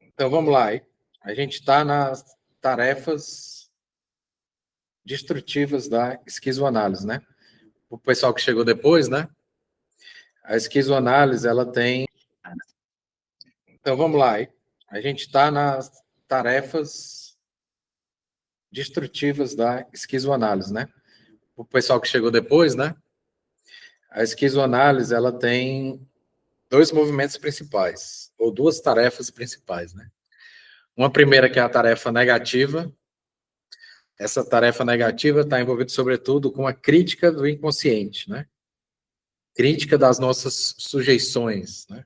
Então vamos lá. A gente está nas tarefas destrutivas da esquizoanálise, né? O pessoal que chegou depois, né? A esquizoanálise, ela tem... Então vamos lá. A gente está nas tarefas destrutivas da esquizoanálise, né? O pessoal que chegou depois, né? A esquizoanálise, ela tem dois movimentos principais, ou duas tarefas principais, né? Uma primeira que é a tarefa negativa. Essa tarefa negativa está envolvida, sobretudo, com a crítica do inconsciente, né? Crítica das nossas sujeições, né?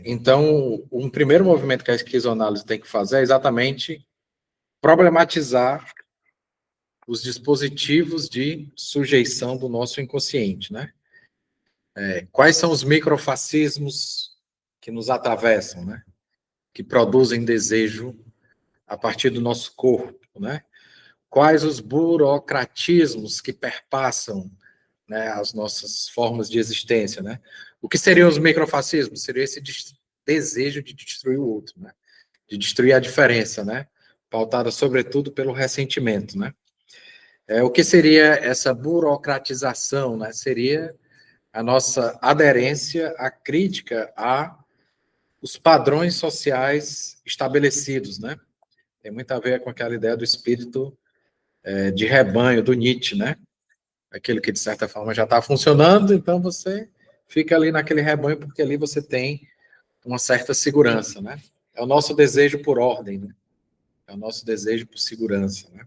Então, um primeiro movimento que a esquizoanálise tem que fazer é exatamente problematizar os dispositivos de sujeição do nosso inconsciente, né? Quais são os microfascismos que nos atravessam, né? Que produzem desejo a partir do nosso corpo, né? Quais os burocratismos que perpassam, né, as nossas formas de existência, né? O que seriam os microfascismos? Seria esse desejo de destruir o outro, né? De destruir a diferença, né? Pautada sobretudo pelo ressentimento, né? O que seria essa burocratização, né? Seria a nossa aderência à crítica a os padrões sociais estabelecidos, né? Tem muito a ver com aquela ideia do espírito de rebanho, do Nietzsche, né? Aquilo que, de certa forma, já está funcionando, então você fica ali naquele rebanho, porque ali você tem uma certa segurança, né? É o nosso desejo por ordem, né? É o nosso desejo por segurança, né?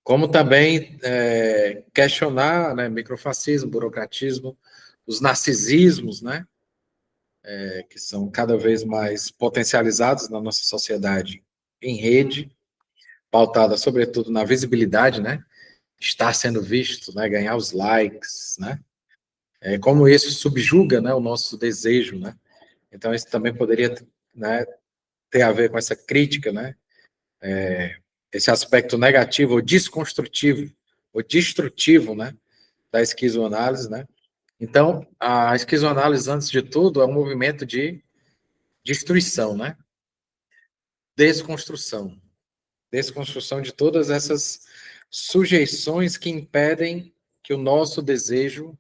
Como também questionar, né, microfascismo, burocratismo, os narcisismos, né? Que são cada vez mais potencializados na nossa sociedade em rede, pautada sobretudo na visibilidade, né? Estar sendo visto, né? Ganhar os likes, né? Como isso subjuga, né, o nosso desejo, né? Então isso também poderia, né, ter a ver com essa crítica, né? Esse aspecto negativo ou desconstrutivo ou destrutivo, né, da esquizoanálise, né? Então a esquizoanálise, antes de tudo, é um movimento de destruição, né? Desconstrução, desconstrução de todas essas sujeições que impedem que o nosso desejo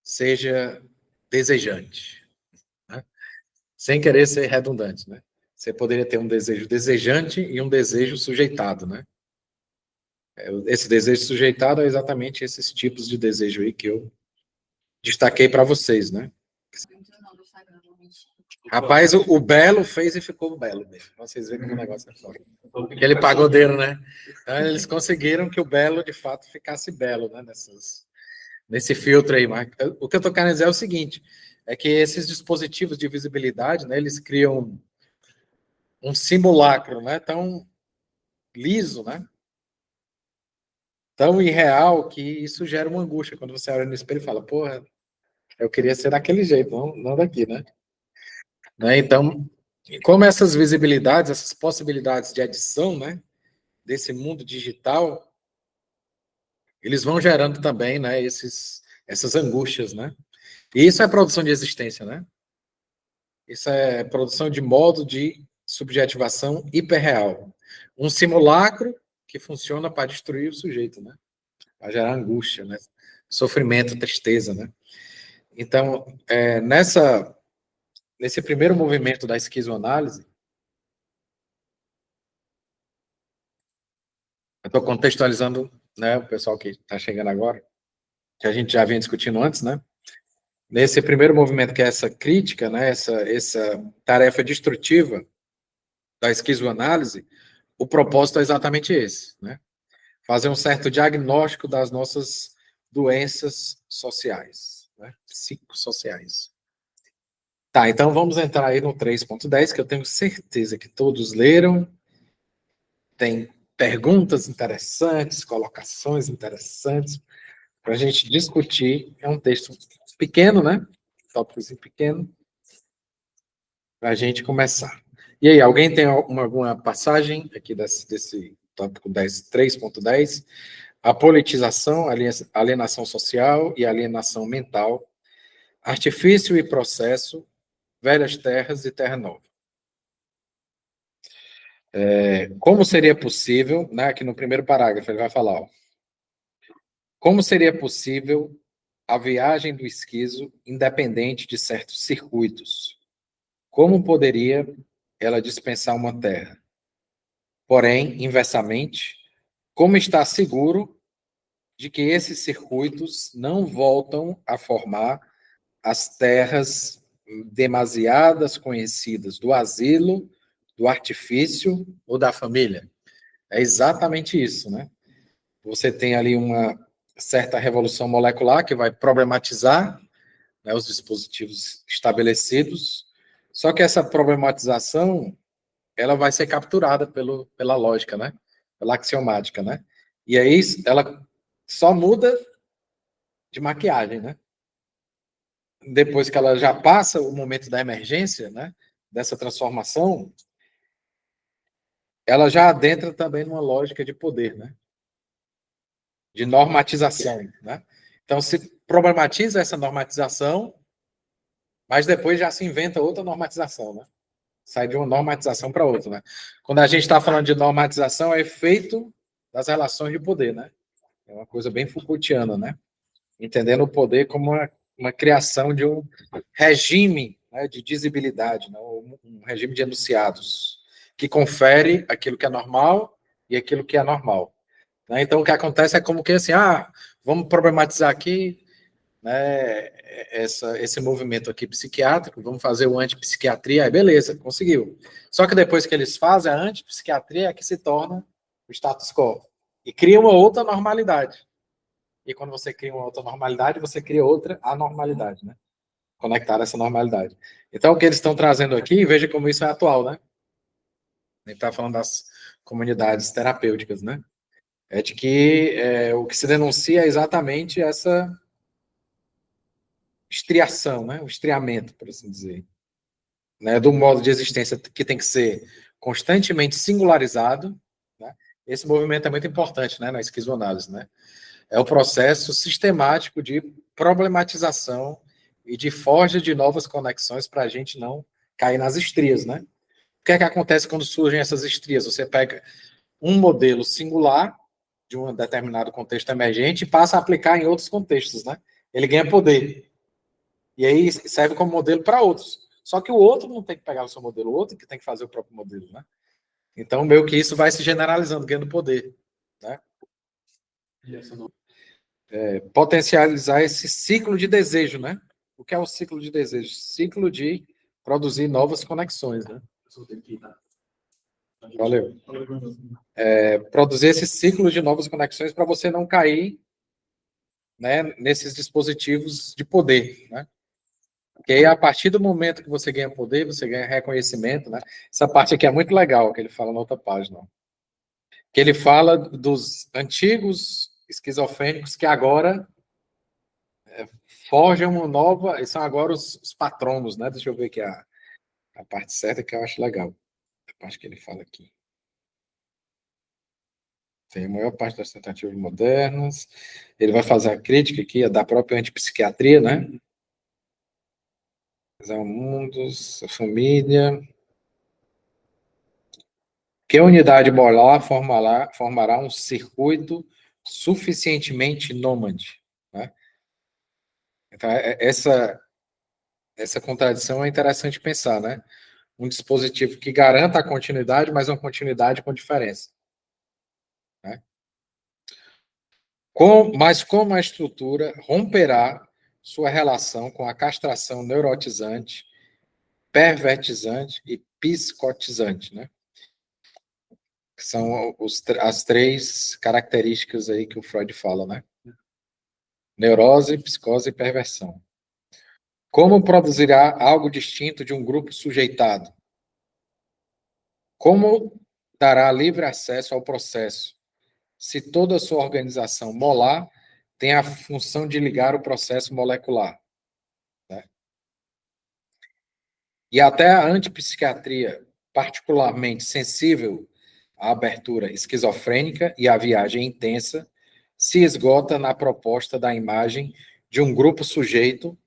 seja desejante, né? Sem querer ser redundante, né? Você poderia ter um desejo desejante e um desejo sujeitado, né? Esse desejo sujeitado é exatamente esses tipos de desejo aí que eu destaquei para vocês, né? Rapaz, o Belo fez e ficou belo mesmo. Vocês veem como o negócio é forte. Aquele pagodeiro, né? Então, eles conseguiram que o Belo, de fato, ficasse belo, né? Nesse filtro aí. Mas o que eu estou querendo dizer é o seguinte, é que esses dispositivos de visibilidade, né? Eles criam um simulacro, né? Tão liso, né? Tão irreal que isso gera uma angústia quando você olha no espelho e fala, porra, eu queria ser daquele jeito, não daqui, né? Então, como essas visibilidades, essas possibilidades de adição, né, desse mundo digital, eles vão gerando também, né, essas angústias, né? E isso é produção de existência, né? Isso é produção de modo de subjetivação hiperreal. Um simulacro que funciona para destruir o sujeito, né? Para gerar angústia, né? Sofrimento, tristeza, né? Então, nesse primeiro movimento da esquizoanálise, eu estou contextualizando, né, o pessoal que está chegando agora, que a gente já vinha discutindo antes, né? Nesse primeiro movimento, que é essa crítica, né, essa tarefa destrutiva da esquizoanálise, o propósito é exatamente esse, né? Fazer um certo diagnóstico das nossas doenças sociais, né? Psicossociais. Tá, então vamos entrar aí no 3.10, que eu tenho certeza que todos leram. Tem perguntas interessantes, colocações interessantes para a gente discutir. É um texto pequeno, né? Tópicozinho pequeno, para a gente começar. E aí, alguém tem alguma passagem aqui desse tópico 3.10? A politização, alienação social e alienação mental, artifício e processo velhas terras e terra nova. Como seria possível, né, aqui no primeiro parágrafo ele vai falar, ó, como seria possível a viagem do esquizo independente de certos circuitos? Como poderia ela dispensar uma terra? Porém, inversamente, como está seguro de que esses circuitos não voltam a formar as terras demasiadas conhecidas do asilo, do artifício ou da família? É exatamente isso, né? Você tem ali uma certa revolução molecular que vai problematizar, né, os dispositivos estabelecidos, só que essa problematização ela vai ser capturada pela lógica, né? Pela axiomática, né? E aí ela só muda de maquiagem, né? Depois que ela já passa o momento da emergência, né? Dessa transformação, ela já adentra também numa lógica de poder, né? De normatização, né? Então se problematiza essa normatização, mas depois já se inventa outra normatização, né? Sai de uma normatização para outra, né? Quando a gente está falando de normatização, é efeito das relações de poder, né? É uma coisa bem Foucaultiana, né? Entendendo o poder como uma criação de um regime, né, de dizibilidade, né? Um regime de enunciados, que confere aquilo que é normal e aquilo que é anormal. Né? Então, o que acontece é como que assim, vamos problematizar aqui, né, esse movimento aqui psiquiátrico, vamos fazer o antipsiquiatria, aí beleza, conseguiu. Só que depois que eles fazem, a antipsiquiatria é que se torna o status quo e cria uma outra normalidade. E quando você cria uma outra normalidade, você cria outra anormalidade, né? Conectar essa normalidade. Então, o que eles estão trazendo aqui, veja como isso é atual, né? A gente está falando das comunidades terapêuticas, né? É de que o que se denuncia é exatamente essa estriação, né? O estriamento, por assim dizer, né? Do modo de existência que tem que ser constantemente singularizado, né? Esse movimento é muito importante, né? Na esquizoanálise, né? É o processo sistemático de problematização e de forja de novas conexões para a gente não cair nas estrias, né? O que é que acontece quando surgem essas estrias? Você pega um modelo singular de um determinado contexto emergente e passa a aplicar em outros contextos, né? Ele ganha poder. E aí serve como modelo para outros. Só que o outro não tem que pegar o seu modelo, o outro que tem que fazer o próprio modelo, né? Então, meio que isso vai se generalizando, ganhando poder, né? Potencializar esse ciclo de desejo, né? O que é o ciclo de desejo? Ciclo de produzir novas conexões, né? Valeu. Produzir esse ciclo de novas conexões para você não cair, né, nesses dispositivos de poder, né? Porque aí, a partir do momento que você ganha poder, você ganha reconhecimento, né? Essa parte aqui é muito legal, que ele fala na outra página. Que ele fala dos antigos esquizofrênicos que agora forjam uma nova, e são agora os patronos, né? Deixa eu ver aqui a parte certa que eu acho legal. A parte que ele fala aqui. Tem a maior parte das tentativas modernas. Ele vai fazer a crítica aqui da própria antipsiquiatria, né? O mundos, a família. Que a unidade molar formará um circuito suficientemente nômade, né? Então, essa contradição é interessante pensar, né? Um dispositivo que garanta a continuidade, mas uma continuidade com diferença, né? Mas como a estrutura romperá sua relação com a castração neurotizante, pervertizante e psicotizante, né? Que são as três características aí que o Freud fala, né? Neurose, psicose e perversão. Como produzirá algo distinto de um grupo sujeitado? Como dará livre acesso ao processo, se toda a sua organização molar tem a função de ligar o processo molecular, né? E até a antipsiquiatria, particularmente sensível à abertura esquizofrênica e à viagem intensa, se esgota na proposta da imagem de um grupo sujeito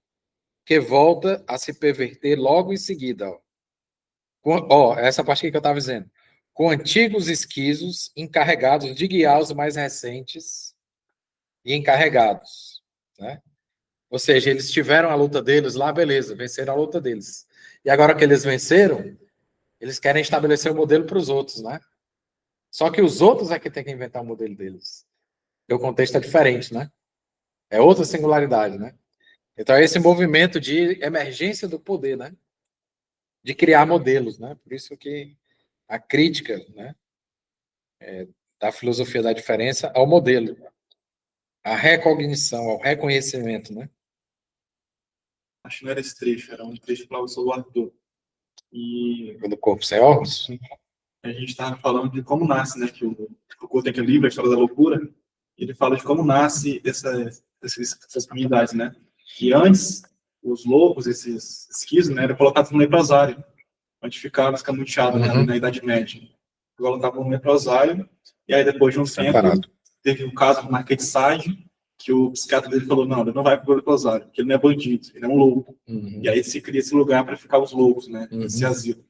que volta a se perverter logo em seguida. Essa parte aqui que eu estava dizendo. Com antigos esquisos encarregados de guiar os mais recentes e encarregados, né? Ou seja, eles tiveram a luta deles lá, beleza, venceram a luta deles. E agora que eles venceram, eles querem estabelecer o modelo para os outros, né? Só que os outros é que tem que inventar o modelo deles. Porque o contexto é diferente, né? É outra singularidade, né? Então é esse movimento de emergência do poder, né? De criar modelos, né? Por isso que a crítica, né, da filosofia da diferença ao modelo, a recognição, ao reconhecimento, né? Acho que não era esse trecho, era um trecho que falava sobre o Arthur. E Do corpo sem órgãos. a gente estava falando de como nasce, né? Que o Foucault tem aquele livro, A História da Loucura, e ele fala de como nasce essas comunidades, né? Que antes, os loucos, esses esquizos, né, eram colocados no leprosário, onde ficava escamoteado, né, ali na Idade Média. Colocavam no leprosário, e aí depois de um tempo, teve um caso do Marquês de Sade, que o psiquiatra dele falou, não, ele não vai para o leprosário, porque ele não é bandido, ele é um louco. E aí se cria esse lugar para ficar os loucos, né, esse asilo.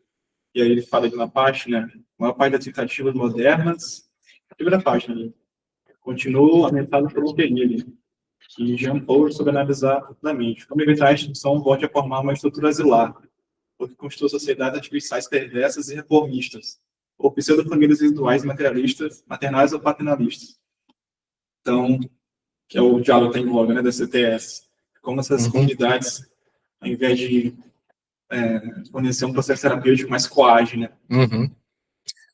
E aí ele fala de uma parte, né, uma parte das tentativas modernas, a primeira página ali, continua aumentada pelo período, que Jean Paul soube analisar profundamente. Como evitar a instituição volte a formar uma estrutura asilar, porque constitui sociedades artificiais perversas e reformistas, ou pseudo-famílias residuais materialistas, maternais ou paternalistas. Então, que é o diálogo que está em voga, né, da CTS. Como essas comunidades, ao invés de fornecer um processo terapêutico, mais coage, né?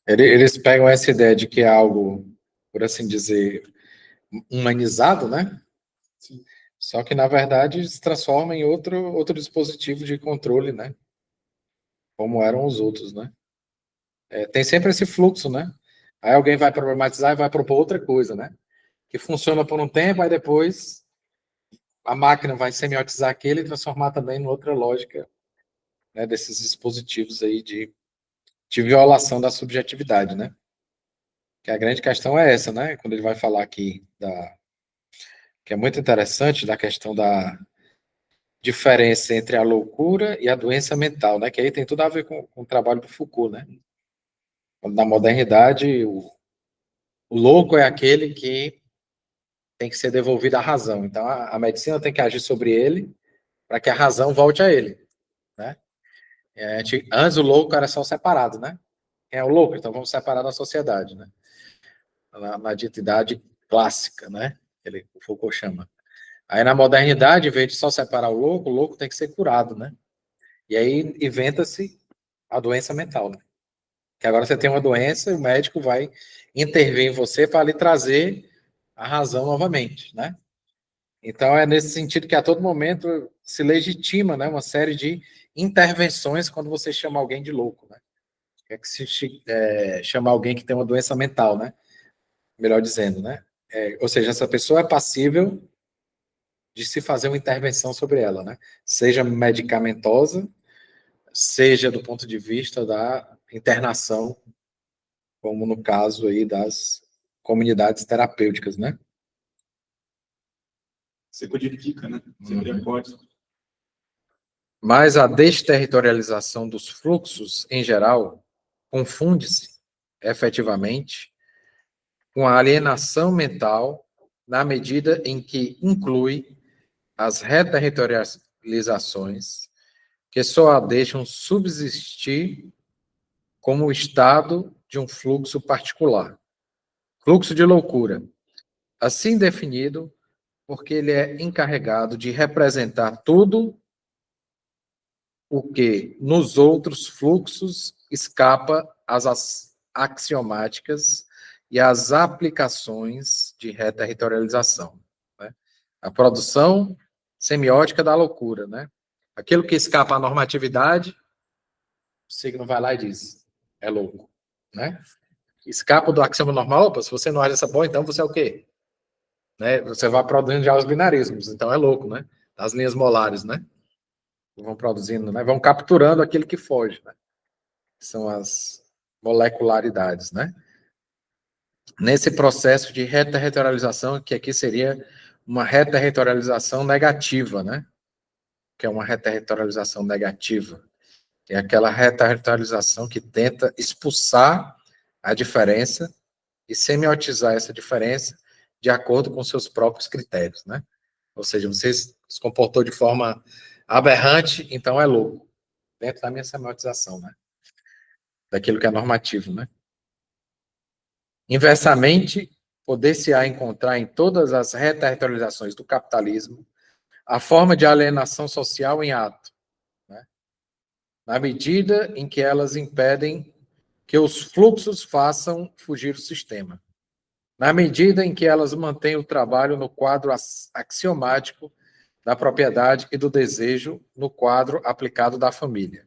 Eles pegam essa ideia de que é algo, por assim dizer, humanizado, né? Sim. Só que, na verdade, se transforma em outro dispositivo de controle, né? Como eram os outros, né? Tem sempre esse fluxo, né? Aí alguém vai problematizar e vai propor outra coisa, né? Que funciona por um tempo, aí depois a máquina vai semiotizar aquele e transformar também em outra lógica, né, desses dispositivos aí de violação da subjetividade, né? Que a grande questão é essa, né? Quando ele vai falar aqui que é muito interessante, da questão da diferença entre a loucura e a doença mental, né? Que aí tem tudo a ver com o trabalho do Foucault, né? Na modernidade, o louco é aquele que tem que ser devolvido à razão. Então, a medicina tem que agir sobre ele para que a razão volte a ele, né? Antes o louco era só separado, né? Quem é o louco? Então vamos separar da sociedade, né? Na dita idade clássica, né? O Foucault chama. Aí na modernidade, em vez de só separar o louco tem que ser curado, né? E aí inventa-se a doença mental, né? Que agora você tem uma doença e o médico vai intervir em você para lhe trazer a razão novamente, né? Então é nesse sentido que a todo momento se legitima, né, uma série de intervenções quando você chama alguém de louco, né? É que se chama alguém que tem uma doença mental, né? Melhor dizendo, né? Ou seja, essa pessoa é passível de se fazer uma intervenção sobre ela, né? Seja medicamentosa, seja do ponto de vista da internação, como no caso aí das comunidades terapêuticas, né? Você codifica, né? Você cria código. Mas a desterritorialização dos fluxos, em geral, confunde-se, efetivamente, com a alienação mental, na medida em que inclui as reterritorializações, que só a deixam subsistir como o estado de um fluxo particular. Fluxo de loucura, assim definido, porque ele é encarregado de representar tudo o que nos outros fluxos escapa às axiomáticas e às aplicações de reterritorialização, né? A produção semiótica da loucura, né? Aquilo que escapa à normatividade, o signo vai lá e diz, é louco, né? Escapa do axioma normal, opa, se você não age essa boa, então você é o quê? Né? Você vai produzindo já os binarismos, então é louco, né? As linhas molares, né? Vão produzindo, né? Vão capturando aquilo que foge, né? São as molecularidades, né? Nesse processo de reterritorialização, que aqui seria uma reterritorialização negativa, né? que é uma reterritorialização negativa. É aquela reterritorialização que tenta expulsar a diferença e semiotizar essa diferença de acordo com seus próprios critérios, né? Ou seja, você se comportou de forma aberrante, então é louco. Dentro da minha semiotização, né? Daquilo que é normativo, né? Inversamente, poder-se-á encontrar em todas as reterritorializações do capitalismo a forma de alienação social em ato, né? Na medida em que elas impedem que os fluxos façam fugir o sistema, na medida em que elas mantêm o trabalho no quadro axiomático da propriedade e do desejo no quadro aplicado da família.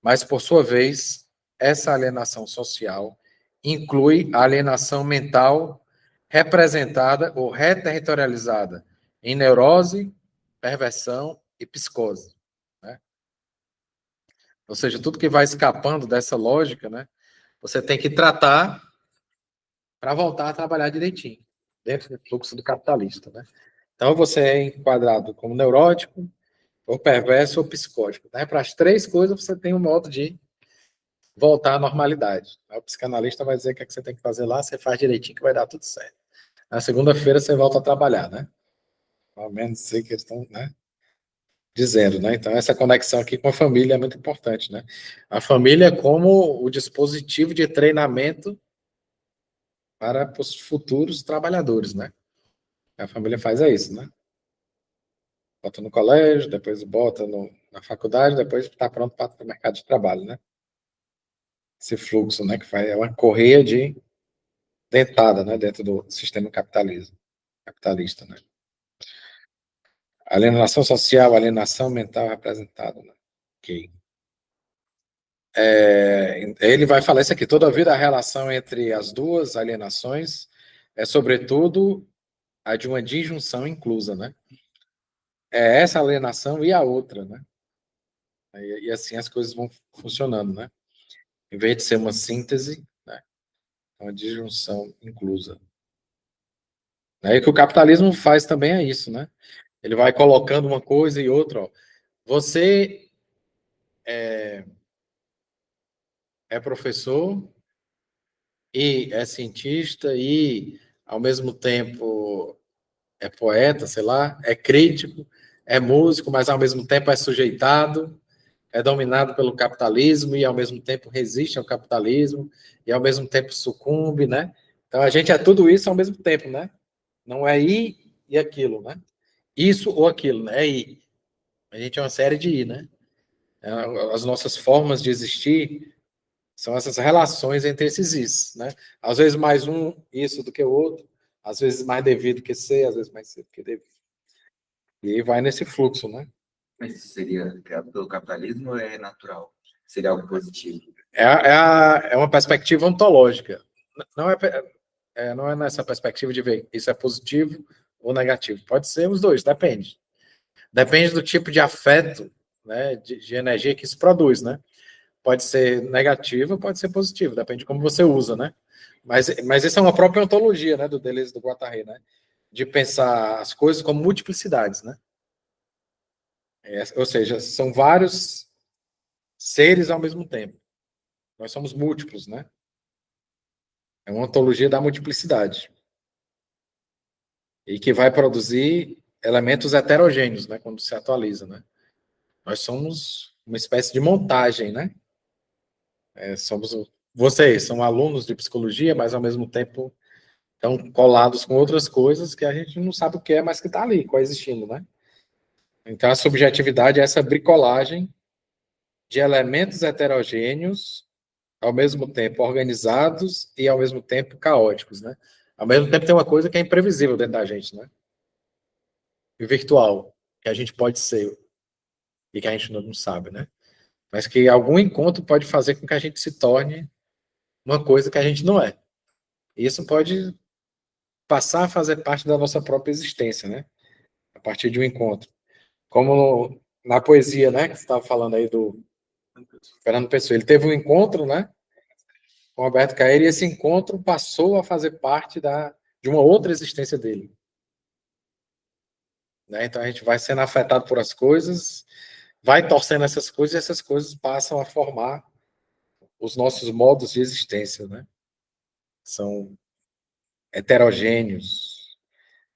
Mas, por sua vez, essa alienação social inclui a alienação mental representada ou reterritorializada em neurose, perversão e psicose, né? Ou seja, tudo que vai escapando dessa lógica, né, você tem que tratar para voltar a trabalhar direitinho, dentro do fluxo do capitalista, né? Então, você é enquadrado como neurótico, ou perverso, ou psicótico, né? Para as três coisas, você tem um modo de voltar à normalidade. O psicanalista vai dizer o que é que você tem que fazer lá, você faz direitinho que vai dar tudo certo. Na segunda-feira, você volta a trabalhar, né? Ao menos sei que eles estão, né, dizendo, né? Então, essa conexão aqui com a família é muito importante, né? A família é como o dispositivo de treinamento para os futuros trabalhadores, né? A família faz isso, né? Bota no colégio, depois bota na faculdade, depois está pronto para o mercado de trabalho, né? Esse fluxo, né? Que faz, é uma correia de dentada, né? Dentro do sistema capitalista, né? Alienação social, alienação mental representada, né? Ok. Ele vai falar isso aqui. Toda vida a relação entre as duas alienações é, sobretudo, a de uma disjunção inclusa, né? É essa alienação e a outra, né? E assim as coisas vão funcionando, né? Em vez de ser uma síntese, né? É uma disjunção inclusa. E o que o capitalismo faz também é isso, né? Ele vai colocando uma coisa e outra. Ó. Você é professor e é cientista e, ao mesmo tempo, é poeta, sei lá, é crítico, é músico, mas, ao mesmo tempo, é sujeitado, é dominado pelo capitalismo e, ao mesmo tempo, resiste ao capitalismo e, ao mesmo tempo, sucumbe, né? Então, a gente é tudo isso ao mesmo tempo, né? Não é I e aquilo, né? Isso ou aquilo, né? É I. A gente é uma série de I, né? As nossas formas de existir são essas relações entre esses Is, né? Às vezes mais um isso do que o outro, às vezes mais devido que ser, às vezes mais ser do que devido. E aí vai nesse fluxo, né? Mas isso seria criado pelo capitalismo ou é natural? Seria algo positivo? É uma perspectiva ontológica. Não não é nessa perspectiva de ver isso é positivo ou negativo. Pode ser os dois, depende. Depende do tipo de afeto, né, de energia que isso produz, né? Pode ser negativo, pode ser positivo, depende de como você usa, né? Mas isso é uma própria ontologia, né, do Deleuze e do Guattari, né? De pensar as coisas como multiplicidades, né? Ou seja, são vários seres ao mesmo tempo. Nós somos múltiplos, né? É uma ontologia da multiplicidade. E que vai produzir elementos heterogêneos, né, quando se atualiza, né? Nós somos uma espécie de montagem, né? Vocês são alunos de psicologia, mas ao mesmo tempo estão colados com outras coisas que a gente não sabe o que é, mas que está ali, coexistindo, né? Então, a subjetividade é essa bricolagem de elementos heterogêneos, ao mesmo tempo organizados e ao mesmo tempo caóticos, né? Ao mesmo tempo tem uma coisa que é imprevisível dentro da gente, né? E virtual, que a gente pode ser e que a gente não sabe, né? Mas que algum encontro pode fazer com que a gente se torne uma coisa que a gente não é. E isso pode passar a fazer parte da nossa própria existência, né? A partir de um encontro. Como na poesia, né? Que você estava falando aí do Fernando Pessoa. Ele teve um encontro, né? Com Alberto Caeiro, e esse encontro passou a fazer parte de uma outra existência dele. né? Então a gente vai sendo afetado por as coisas, vai torcendo essas coisas e essas coisas passam a formar os nossos modos de existência, né? São heterogêneos,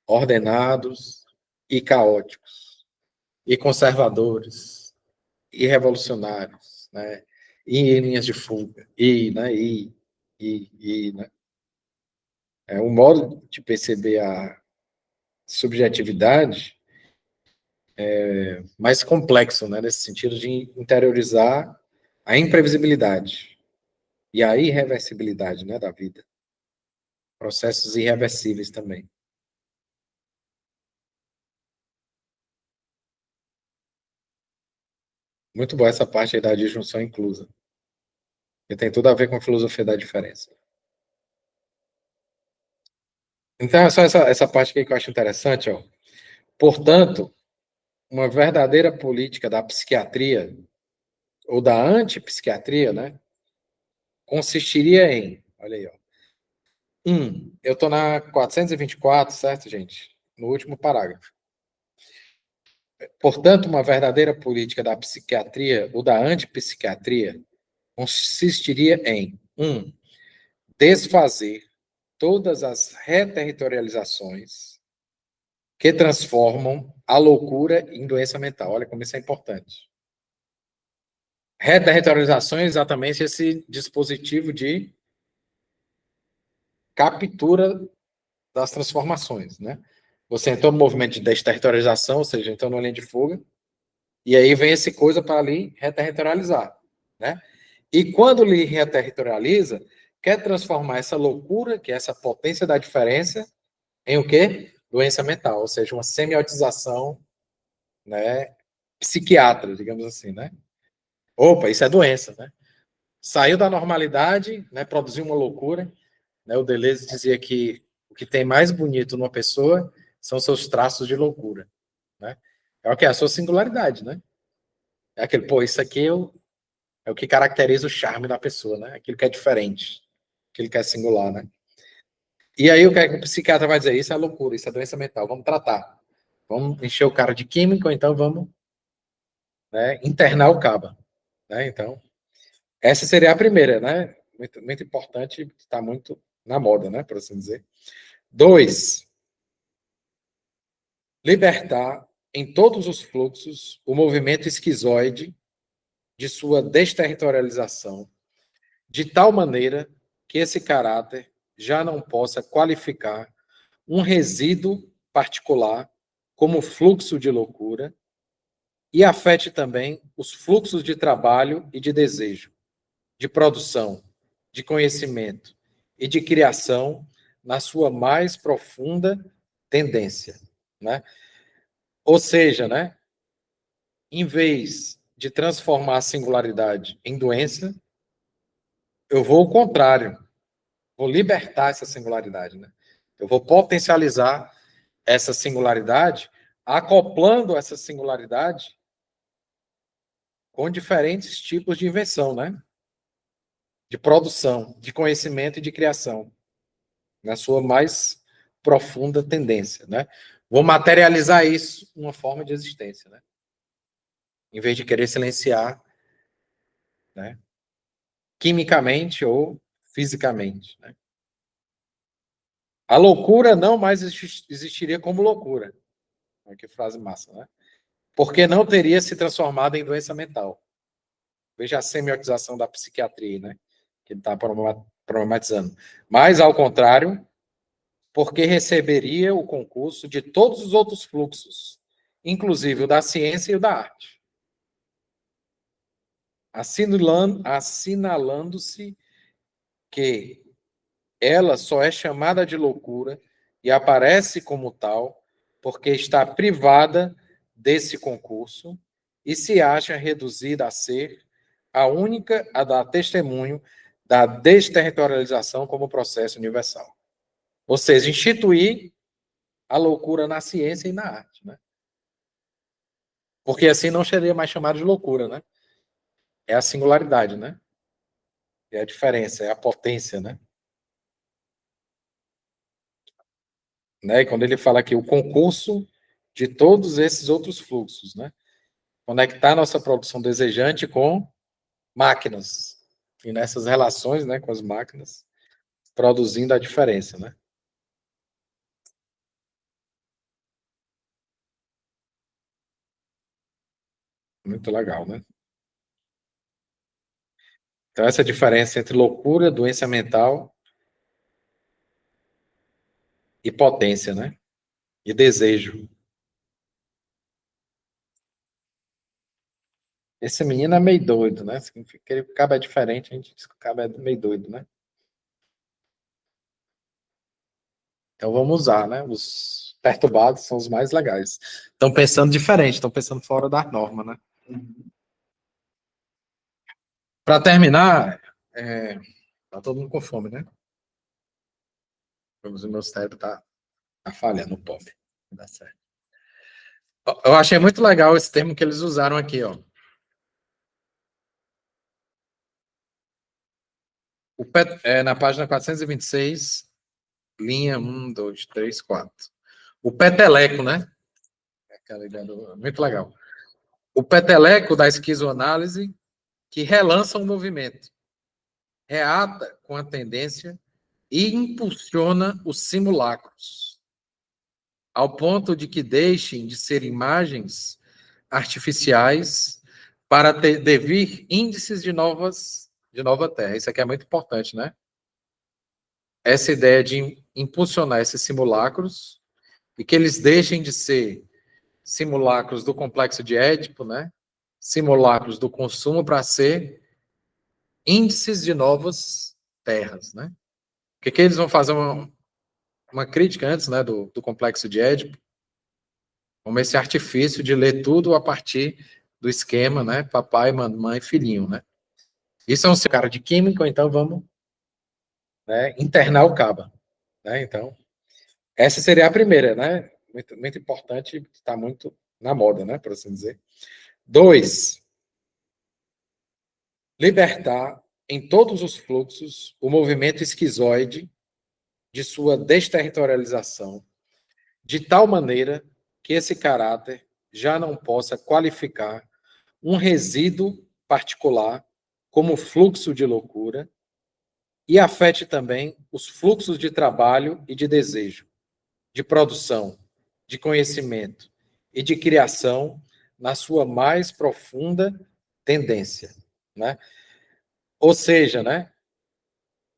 ordenados e caóticos, e conservadores, e revolucionários, né? E em linhas de fuga, né? É um modo de perceber a subjetividade mais complexo, né? Nesse sentido de interiorizar a imprevisibilidade e a irreversibilidade, né, da vida. Processos irreversíveis também. Muito boa essa parte aí da disjunção inclusa. Que tem tudo a ver com a filosofia da diferença. Então, é só essa parte aqui que eu acho interessante, ó. Portanto, uma verdadeira política da psiquiatria, ou da antipsiquiatria, né, consistiria em, olha aí, ó. Eu estou na 424, certo, gente? No último parágrafo. Portanto, uma verdadeira política da psiquiatria ou da antipsiquiatria consistiria em, desfazer todas as reterritorializações que transformam a loucura em doença mental. Olha como isso é importante. Reterritorialização é exatamente esse dispositivo de captura das transformações, né? Você entrou no movimento de desterritorialização, ou seja, entrou numa linha de fuga, e aí vem esse coisa para ali reterritorializar, né? E quando ele reterritorializa, quer transformar essa loucura, que é essa potência da diferença, em o quê? Doença mental, ou seja, uma semiotização, né, psiquiatra, digamos assim, né? Opa, isso é doença, né? Saiu da normalidade, né, produziu uma loucura, né? O Deleuze dizia que o que tem mais bonito numa pessoa são seus traços de loucura, né? É o que é a sua singularidade, né? É aquele, pô, isso aqui é o que caracteriza o charme da pessoa, né? Aquilo que é diferente, aquilo que é singular, né? E aí o que é que o psiquiatra vai dizer? Isso é loucura, isso é doença mental, vamos tratar. Vamos encher o cara de químico, ou então vamos, né, internar o caba, né? Então, essa seria a primeira, né? Muito, muito importante, está muito na moda, né? Por assim dizer. 2, libertar em todos os fluxos o movimento esquizoide de sua desterritorialização, de tal maneira que esse caráter já não possa qualificar um resíduo particular como fluxo de loucura e afete também os fluxos de trabalho e de desejo, de produção, de conhecimento e de criação na sua mais profunda tendência, né? Ou seja, né, em vez de transformar a singularidade em doença, eu vou ao contrário, vou libertar essa singularidade, né? Eu vou potencializar essa singularidade, acoplando essa singularidade com diferentes tipos de invenção, né? De produção, de conhecimento e de criação, na sua mais profunda tendência, né? Vou materializar isso numa forma de existência, né? Em vez de querer silenciar, né? Quimicamente ou fisicamente, né? A loucura não mais existiria como loucura. Que frase massa, né? Porque não teria se transformado em doença mental. Veja a semiotização da psiquiatria, né? Que ele está problematizando. Mas, ao contrário, porque receberia o concurso de todos os outros fluxos, inclusive o da ciência e o da arte. Assinalando-se que ela só é chamada de loucura e aparece como tal porque está privada desse concurso e se acha reduzida a ser a única a dar testemunho da desterritorialização como processo universal. Ou seja, instituir a loucura na ciência e na arte, né? Porque assim não seria mais chamado de loucura, né? É a singularidade, né? É a diferença, é a potência, né? E quando ele fala que o concurso de todos esses outros fluxos, né? Conectar nossa produção desejante com máquinas. E nessas relações, né, com as máquinas, produzindo a diferença, né? Muito legal, né? Então, essa diferença entre loucura, doença mental e potência, né? E desejo. Esse menino é meio doido, né? Significa que ele acaba diferente, a gente diz que o cabo é meio doido, né? Então vamos usar, né? Os perturbados são os mais legais. Estão pensando diferente, estão pensando fora da norma, né? Para terminar, tá todo mundo com fome, né? O meu cérebro tá falhando um pouco. Dá certo. Eu achei muito legal esse termo que eles usaram aqui, ó. Na página 426, linha 1, 2, 3, 4. O peteleco, né? Muito legal. O peteleco da esquizoanálise que relança o movimento, reata com a tendência e impulsiona os simulacros, ao ponto de que deixem de ser imagens artificiais para devir índices de nova Terra. Isso aqui é muito importante, né? Essa ideia de impulsionar esses simulacros e que eles deixem de ser simulacros do complexo de Édipo, né? Simulacros do consumo para ser índices de novas terras, né? O que eles vão fazer uma crítica antes, né, do complexo de Édipo, como esse artifício de ler tudo a partir do esquema, né, papai, mamãe, filhinho, né? Isso é um cara de química, então vamos, né, internar o caba, né? Então, essa seria a primeira, né? Muito, muito importante, está muito na moda, né, por assim dizer. 2, libertar em todos os fluxos o movimento esquizoide de sua desterritorialização, de tal maneira que esse caráter já não possa qualificar um resíduo particular como fluxo de loucura e afete também os fluxos de trabalho e de desejo, de produção, de conhecimento e de criação na sua mais profunda tendência, né? Ou seja, né,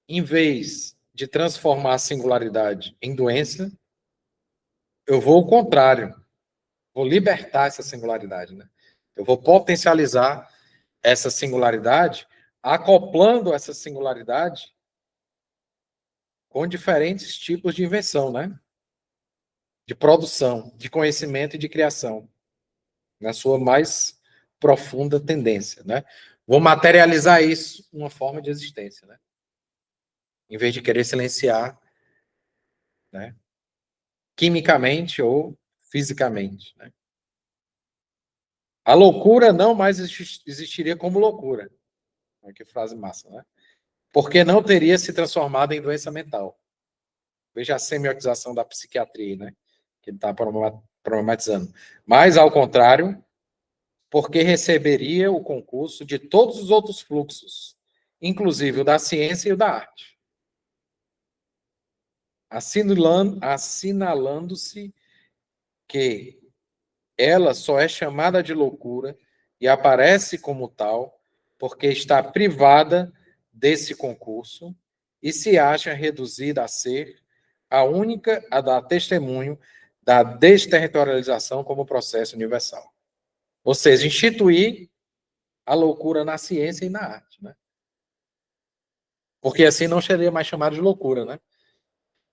em vez de transformar a singularidade em doença, eu vou ao contrário, vou libertar essa singularidade, né? Eu vou potencializar essa singularidade, acoplando essa singularidade com diferentes tipos de invenção, né? De produção, de conhecimento e de criação, na sua mais profunda tendência, né? Vou materializar isso numa forma de existência, né? Em vez de querer silenciar, né? Quimicamente ou fisicamente, né? A loucura não mais existiria como loucura. Que frase massa, né? Porque não teria se transformado em doença mental. Veja a semiotização da psiquiatria, né? Que ele está problematizando. Mas, ao contrário, porque receberia o concurso de todos os outros fluxos, inclusive o da ciência e o da arte, assinalando-se que ela só é chamada de loucura e aparece como tal porque está privada desse concurso e se acha reduzida a ser a única a dar testemunho da desterritorialização como processo universal. Ou seja, instituir a loucura na ciência e na arte, né? Porque assim não seria mais chamado de loucura, né?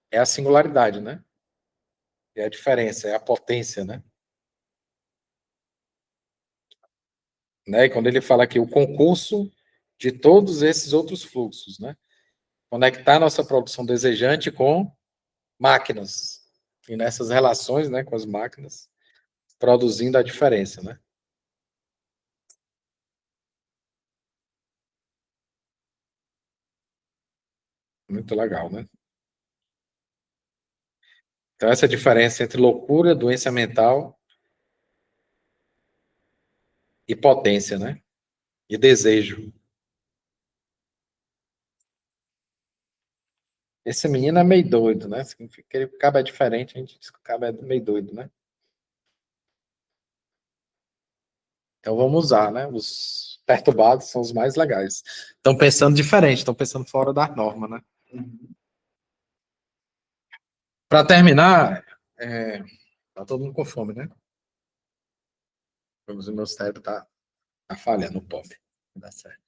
É a singularidade, né? É a diferença, é a potência, né? E quando ele fala aqui, o concurso de todos esses outros fluxos, né? Conectar nossa produção desejante com máquinas. E nessas relações, né, com as máquinas, produzindo a diferença, né? Muito legal, né? Então, essa é a diferença entre loucura, doença mental e potência, né? E desejo. Esse menino é meio doido, né? Significa que o cabo é diferente, a gente diz que o cabo é meio doido, né? Então vamos usar, né? Os perturbados são os mais legais. Estão pensando diferente, estão pensando fora da norma, né? Para terminar, tá todo mundo com fome, né? O meu cérebro tá falhando, o pop. Não dá certo.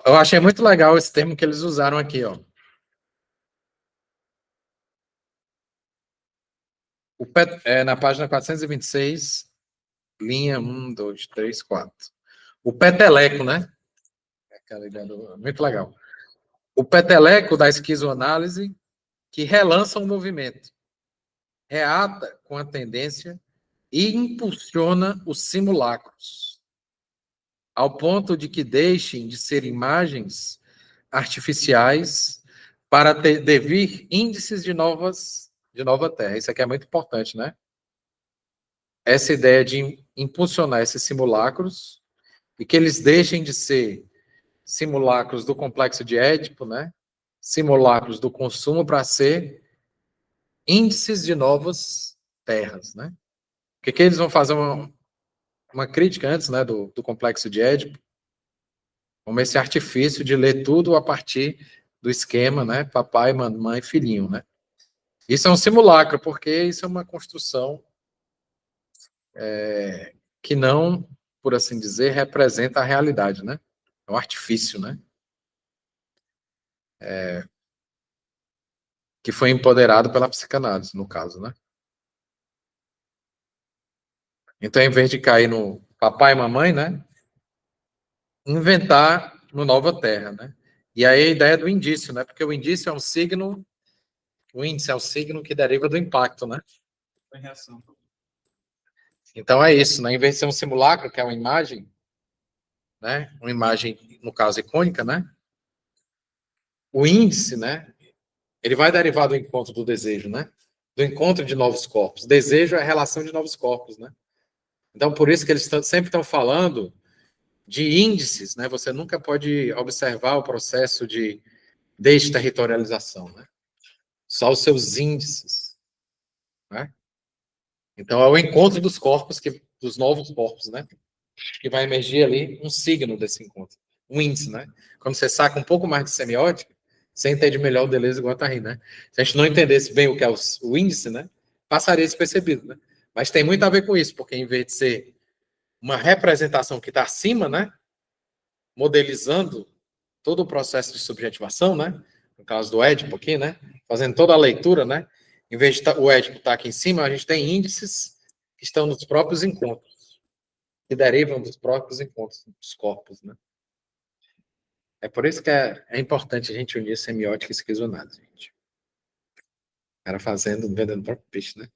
Eu achei muito legal esse termo que eles usaram aqui, ó. Na página 426, linha 1, 2, 3, 4. O peteleco, né? Muito legal. O peteleco da esquizoanálise que relança o movimento, reata com a tendência e impulsiona os simulacros, ao ponto de que deixem de ser imagens artificiais para devir índices de nova terra. Isso aqui é muito importante, né? Essa ideia de impulsionar esses simulacros e que eles deixem de ser simulacros do complexo de Édipo, né? Simulacros do consumo para ser índices de novas terras, né? Que eles vão fazer uma crítica antes, né, do complexo de Édipo, como esse artifício de ler tudo a partir do esquema, né, papai, mamãe, filhinho, né? Isso é um simulacro, porque isso é uma construção que não, por assim dizer, representa a realidade, né? É um artifício, né? Que foi empoderado pela psicanálise, no caso, né? Então, em vez de cair no papai e mamãe, né? Inventar no Nova Terra, né? E aí a ideia do indício, né? Porque o indício é um signo, o índice é um signo que deriva do impacto, né? Reação. Então é isso, né? Em vez de ser um simulacro, que é uma imagem, né? Uma imagem, no caso, icônica, né? O índice, né? Ele vai derivar do encontro do desejo, né? Do encontro de novos corpos. Desejo é a relação de novos corpos, né? Então, por isso que eles sempre estão falando de índices, né? Você nunca pode observar o processo de desterritorialização, né? Só os seus índices, né? Então, é o encontro dos corpos, dos novos corpos, né? Que vai emergir ali um signo desse encontro, um índice, né? Quando você saca um pouco mais de semiótica, você entende melhor o Deleuze e o Guattari, né? Se a gente não entendesse bem o que é o índice, né? Passaria despercebido, né? Mas tem muito a ver com isso, porque em vez de ser uma representação que está acima, né? Modelizando todo o processo de subjetivação, né? No caso do Édipo aqui, né? Fazendo toda a leitura, né? Em vez de o Édipo estar aqui em cima, a gente tem índices que estão nos próprios encontros, que derivam dos próprios encontros dos corpos, né? É por isso que é importante a gente unir semiótica e esquizoanálise, gente. O cara vendendo o próprio peixe, né?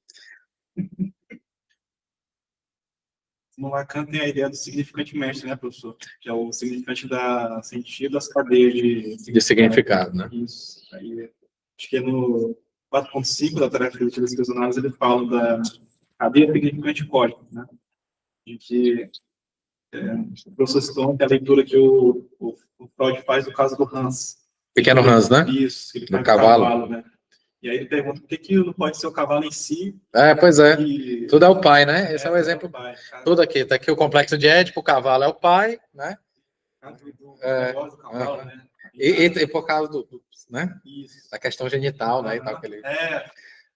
No Lacan tem a ideia do significante mestre, né, professor? Que é o significante da sentido das cadeias De significado, né? Isso. Aí, acho que é no 4.5 da tarefa de esquizoanálise ele fala da cadeia significante código, né? De que o professor citou que a leitura que o Freud faz no caso do Hans. Pequeno Hans, né? Isso, ele faz do cavalo, né? E aí ele pergunta por que não pode ser o cavalo em si. Pois é. E... Tudo é o pai, né? Esse é o exemplo. Pai, tudo aqui. Tá aqui o complexo de Édipo, o cavalo é o pai, né? Do cavalo, né? E por causa né? Isso. Da questão genital, né? E tal, que ele,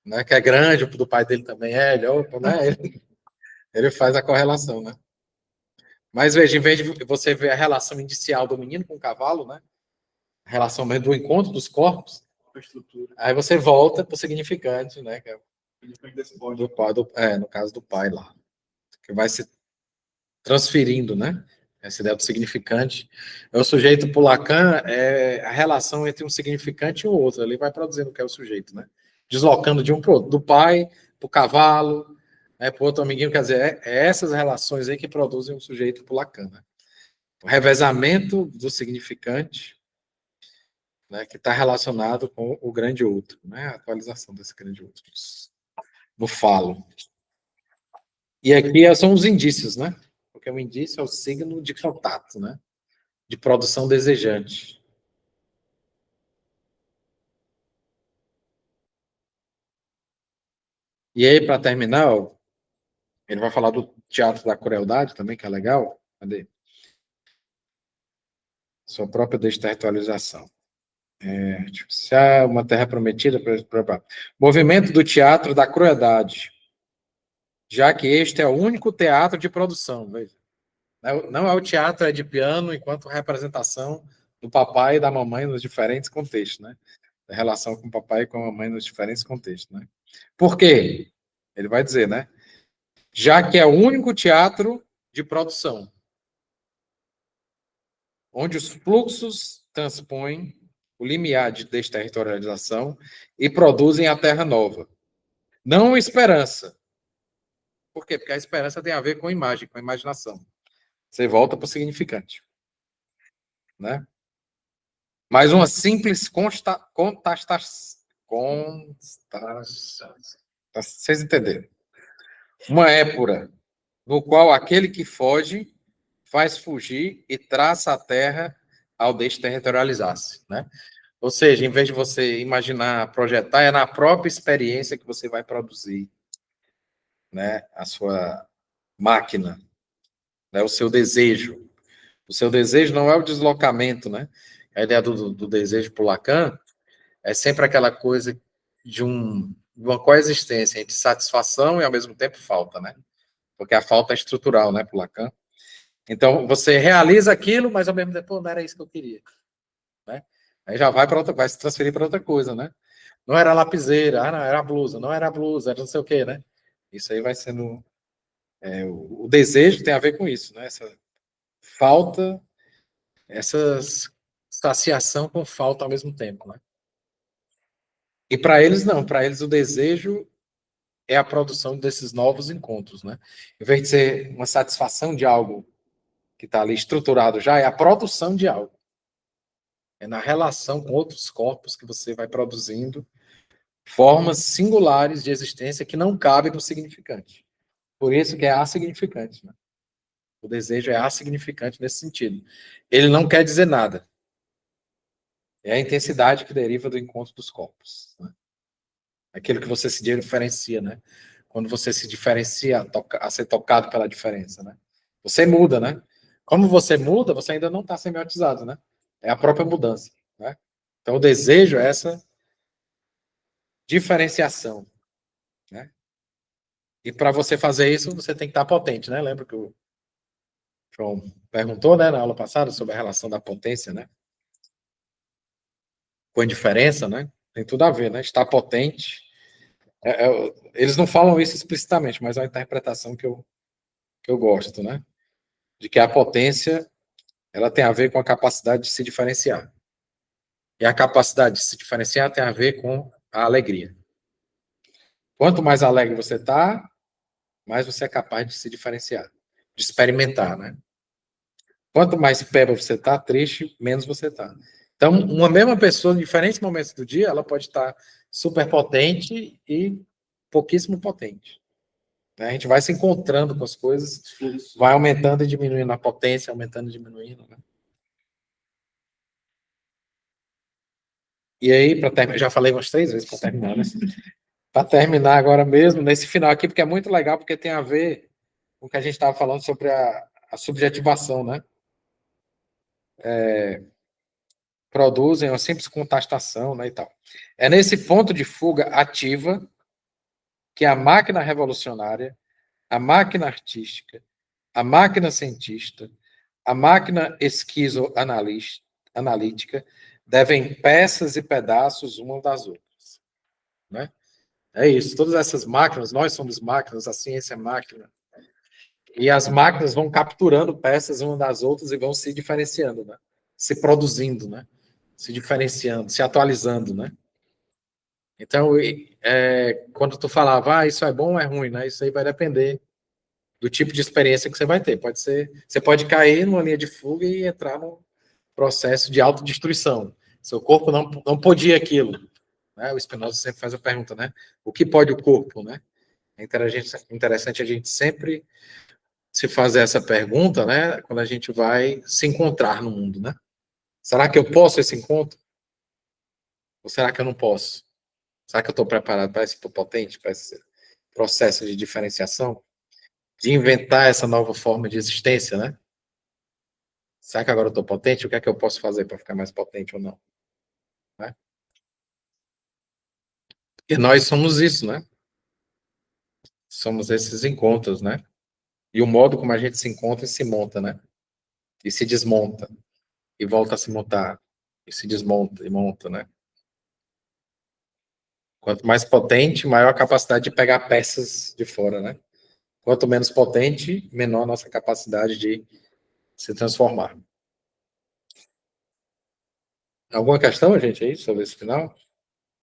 né? Que é grande, o do pai dele também é, né? Ele faz a correlação, né? Mas veja, em vez de você ver a relação indicial do menino com o cavalo, né? A relação mesmo do encontro dos corpos, aí você volta para o significante, né? Que é do pai, no caso do pai lá. Que vai se transferindo, né? Essa ideia do significante. O sujeito, por Lacan, é a relação entre um significante e o outro. Ele vai produzindo o que é o sujeito, né? Deslocando de um para o outro, do pai para o cavalo, para o outro amiguinho. Quer dizer, é essas relações aí que produzem um sujeito por Lacan, né? O revezamento do significante né, que está relacionado com o grande outro, né, a atualização desse grande outro, no falo. E aqui são os indícios, né? Porque o indício é o signo de contato, né? De produção desejante. E aí, para terminar, ó, ele vai falar do teatro da crueldade também, que é legal. Cadê? Sua própria desterritorialização. Se há uma terra prometida para movimento do teatro da crueldade, já que este é o único teatro de produção. Veja. Não é o teatro de piano enquanto representação do papai e da mamãe nos diferentes contextos, né? Da relação com o papai e com a mamãe nos diferentes contextos, né? Por quê? Ele vai dizer, né? Já que é o único teatro de produção, onde os fluxos transpõem o limiar de desterritorialização e produzem a terra nova. Não esperança. Por quê? Porque a esperança tem a ver com imagem, com imaginação. Você volta para o significante. Né? Mas uma simples vocês entenderam. Uma épura, no qual aquele que foge faz fugir e traça a terra ao desterritorializar-se, né? Ou seja, em vez de você imaginar, projetar, é na própria experiência que você vai produzir, né, a sua máquina, né, o seu desejo. O seu desejo não é o deslocamento, né? A ideia do desejo por Lacan é sempre aquela coisa de uma coexistência entre satisfação e, ao mesmo tempo, falta, né? Porque a falta é estrutural, né, por Lacan. Então, você realiza aquilo, mas, ao mesmo tempo, não era isso que eu queria. Né? Aí já vai para outra, vai se transferir para outra coisa, né? Não era a lapiseira, não, era a blusa, não era a blusa, era não sei o quê, né? Isso aí vai sendo... o desejo tem a ver com isso, né? Essa falta, essa saciação com falta ao mesmo tempo, né? E para eles, não. Para eles, o desejo é a produção desses novos encontros, né? Em vez de ser uma satisfação de algo que está ali estruturado já, é a produção de algo. É na relação com outros corpos que você vai produzindo formas singulares de existência que não cabem no significante. Por isso que é assignificante, né? O desejo é assignificante nesse sentido. Ele não quer dizer nada. É a intensidade que deriva do encontro dos corpos. Né? Aquilo que você se diferencia, né? Quando você se diferencia a ser tocado pela diferença, né? Você muda, né? Como você muda, você ainda não está semiotizado, né? É a própria mudança, né? Então, o desejo é essa diferenciação, né? E para você fazer isso, você tem que estar potente, né? Lembra que o João perguntou, né, na aula passada sobre a relação da potência, né? Com a diferença, né? Tem tudo a ver, né? Estar potente. Eles não falam isso explicitamente, mas é uma interpretação que eu gosto, né? De que a potência ela tem a ver com a capacidade de se diferenciar. E a capacidade de se diferenciar tem a ver com a alegria. Quanto mais alegre você está, mais você é capaz de se diferenciar, de experimentar, né? Quanto mais peba você está, triste, menos você está. Então, uma mesma pessoa, em diferentes momentos do dia, ela pode estar super potente e pouquíssimo potente. A gente vai se encontrando com as coisas, vai aumentando e diminuindo a potência, aumentando e diminuindo, né? E aí, para terminar, já falei umas 3 vezes para terminar, né? Para terminar agora mesmo, nesse final aqui, porque é muito legal, porque tem a ver com o que a gente estava falando sobre a subjetivação, né? Produzem uma simples contestação, né, e tal. É nesse ponto de fuga ativa que a máquina revolucionária, a máquina artística, a máquina cientista, a máquina esquizo-analítica devem peças e pedaços umas das outras. Né? É isso, todas essas máquinas, nós somos máquinas, a ciência é máquina, e as máquinas vão capturando peças umas das outras e vão se diferenciando, né? Se produzindo, né? Se diferenciando, se atualizando, né? Então, quando tu falava, isso é bom ou é ruim, né? Isso aí vai depender do tipo de experiência que você vai ter. Você pode cair numa linha de fuga e entrar num processo de autodestruição. Seu corpo não podia aquilo. Né? O Spinoza sempre faz a pergunta, né? O que pode o corpo, né? É interessante a gente sempre se fazer essa pergunta, né? Quando a gente vai se encontrar no mundo, né? Será que eu posso esse encontro? Ou será que eu não posso? Será que eu estou preparado para esse potente, para esse processo de diferenciação? De inventar essa nova forma de existência, né? Será que agora eu estou potente? O que é que eu posso fazer para ficar mais potente ou não? Né? E nós somos isso, né? Somos esses encontros, né? E o modo como a gente se encontra e se monta, né? E se desmonta. E volta a se montar. E se desmonta e monta, né? Quanto mais potente, maior a capacidade de pegar peças de fora, né? Quanto menos potente, menor a nossa capacidade de se transformar. Alguma questão, gente, aí sobre esse final?